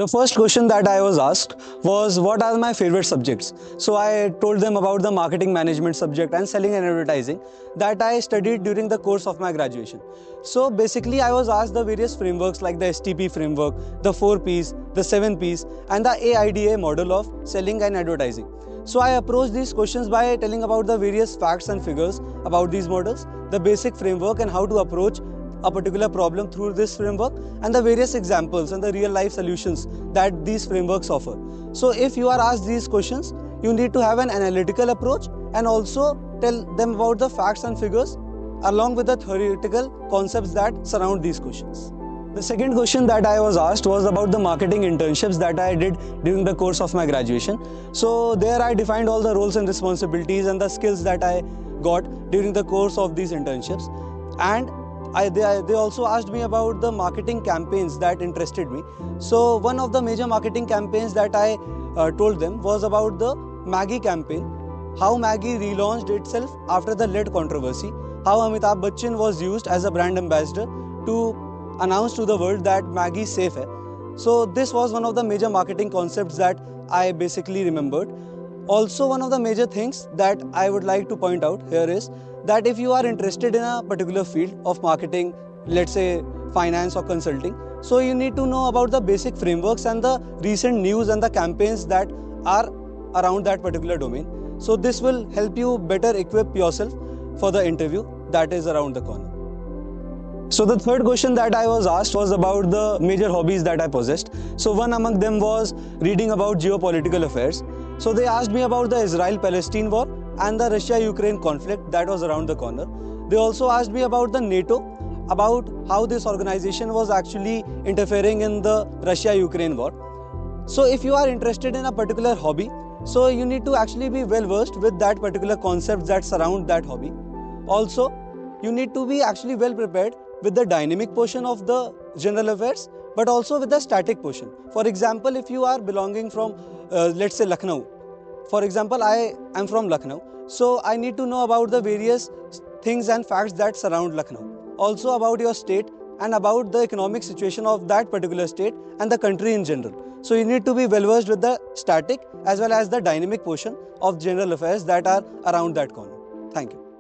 The first question that I was asked was what are my favorite subjects. So I told them about the marketing management subject and selling and advertising that I studied during the course of my graduation. So basically I was asked the various frameworks like the STP framework, the 4 Ps, the 7 Ps and the AIDA model of selling and advertising. So I approached these questions by telling about the various facts and figures about these models, the basic framework and how to approach a particular problem through this framework, and the various examples and the real life solutions that these frameworks offer. So if you are asked these questions, you need to have an analytical approach and also tell them about the facts and figures along with the theoretical concepts that surround these questions. The second question that I was asked was about the marketing internships that I did during the course of my graduation. So there I defined all the roles and responsibilities and the skills that I got during the course of these internships. And they also asked me about the marketing campaigns that interested me. So one of the major marketing campaigns that I told them was about the Maggi campaign, how Maggi relaunched itself after the lead controversy, how Amitabh Bachchan was used as a brand ambassador to announce to the world that Maggi is safe hai. So this was one of the major marketing concepts that I basically remembered. Also, one of the major things that I would like to point out here is that if you are interested in a particular field of marketing, let's say finance or consulting, so you need to know about the basic frameworks and the recent news and the campaigns that are around that particular domain. So this will help you better equip yourself for the interview that is around the corner. So the third question that I was asked was about the major hobbies that I possessed. So one among them was reading about geopolitical affairs. So they asked me about the Israel-Palestine war and the Russia-Ukraine conflict that was around the corner. They also asked me about the NATO, about how this organization was actually interfering in the Russia-Ukraine war. So if you are interested in a particular hobby, so you need to actually be well versed with that particular concepts that surround that hobby. Also, you need to be actually well prepared with the dynamic portion of the general affairs, but also with the static portion. For example, if you are belonging from, let's say Lucknow. For example, I am from Lucknow, so I need to know about the various things and facts that surround Lucknow. Also about your state and about the economic situation of that particular state and the country in general. So you need to be well versed with the static as well as the dynamic portion of general affairs that are around that corner. Thank you.